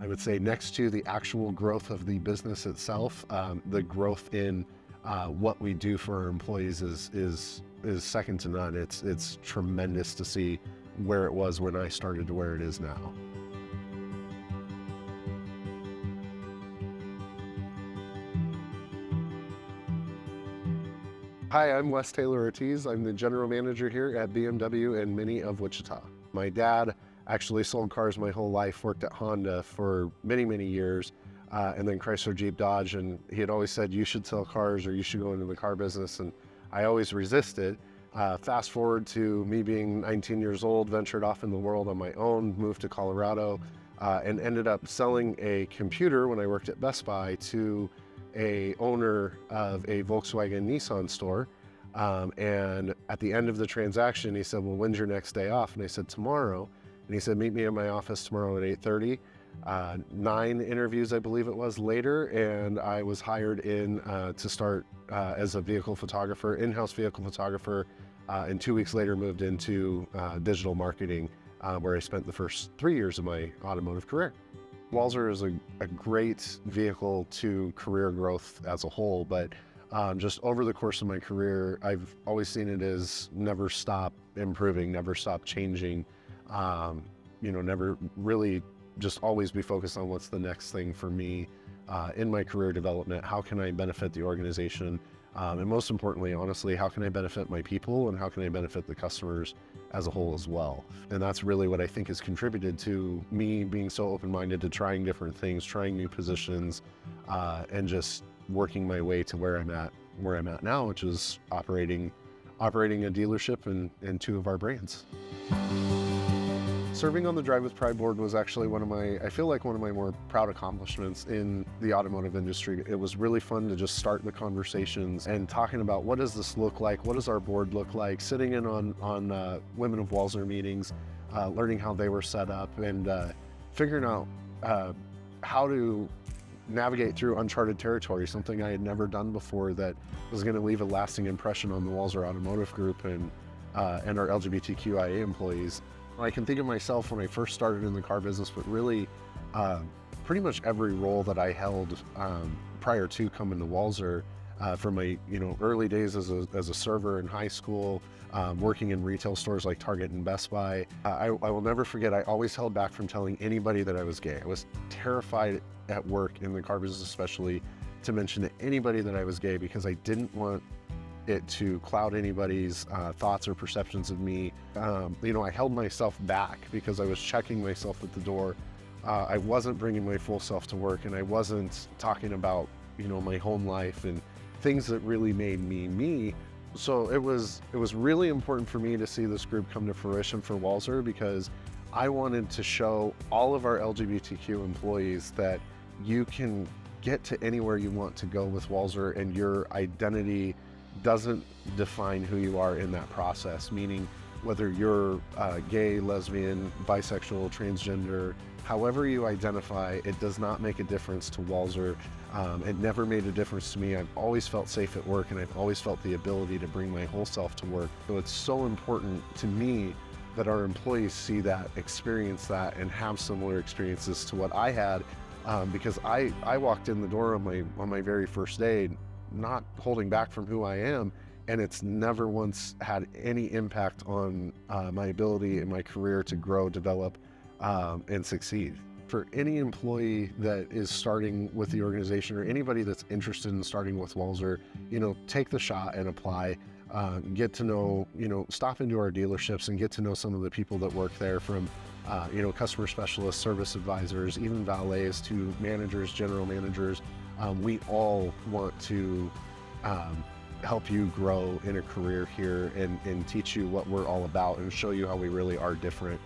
I would say next to the actual growth of the business itself, the growth in what we do for our employees is second to none. It's tremendous to see where it was when I started to where it is now. Hi, I'm Taylor-Ortiz. I'm the general manager here at BMW and Mini of Wichita. My dad actually sold cars my whole life, worked at Honda for many, many years, and then Chrysler, Jeep, Dodge, and he had always said, you should sell cars or you should go into the car business, and I always resisted. Fast forward to me being 19 years old, ventured off in the world on my own, moved to Colorado, and ended up selling a computer when I worked at Best Buy to a owner of a Volkswagen Nissan store. And at the end of the transaction, he said, well, when's your next day off? And I said, tomorrow. And he said, meet me in my office tomorrow at 8:30. 9 interviews, I believe it was, later, and I was hired in to start as a vehicle photographer, in-house vehicle photographer, and 2 weeks later moved into digital marketing, where I spent the first 3 years of my automotive career. Walser is a great vehicle to career growth as a whole, but just over the course of my career, I've always seen it as never stop improving, never stop changing, never really just always be focused on what's the next thing for me in my career development. How can I benefit the organization? And most importantly, honestly, how can I benefit my people and how can I benefit the customers as a whole as well? And that's really what I think has contributed to me being so open-minded to trying different things, trying new positions, and just working my way to where I'm at now, which is operating a dealership in 2 of our brands. Serving on the Drive with Pride board was actually one of my more proud accomplishments in the automotive industry. It was really fun to just start the conversations and talking about what does this look like, what does our board look like, sitting in on Women of Walser meetings, learning how they were set up, and figuring out how to navigate through uncharted territory, something I had never done before that was going to leave a lasting impression on the Walser Automotive Group and our LGBTQIA employees. I can think of myself when I first started in the car business, but really pretty much every role that I held prior to coming to Walser, from my early days as a server in high school, working in retail stores like Target and Best Buy. I will never forget, I always held back from telling anybody that I was gay. I was terrified at work, in the car business especially, to mention to anybody that I was gay because I didn't want it to cloud anybody's thoughts or perceptions of me. I held myself back because I was checking myself at the door. I wasn't bringing my full self to work, and I wasn't talking about my home life and things that really made me me. So it was really important for me to see this group come to fruition for Walser, because I wanted to show all of our LGBTQ employees that you can get to anywhere you want to go with Walser, and your identity doesn't define who you are in that process, meaning whether you're gay, lesbian, bisexual, transgender, however you identify, it does not make a difference to Walser. It never made a difference to me. I've always felt safe at work, and I've always felt the ability to bring my whole self to work. So it's so important to me that our employees see that, experience that, and have similar experiences to what I had, because I walked in the door on my very first day not holding back from who I am, and it's never once had any impact on my ability in my career to grow, develop, and succeed. For any employee that is starting with the organization, or anybody that's interested in starting with Walser, take the shot and apply. Get to know, stop into our dealerships and get to know some of the people that work there, from customer specialists, service advisors, even valets, to managers, general managers. We all want to help you grow in a career here and teach you what we're all about and show you how we really are different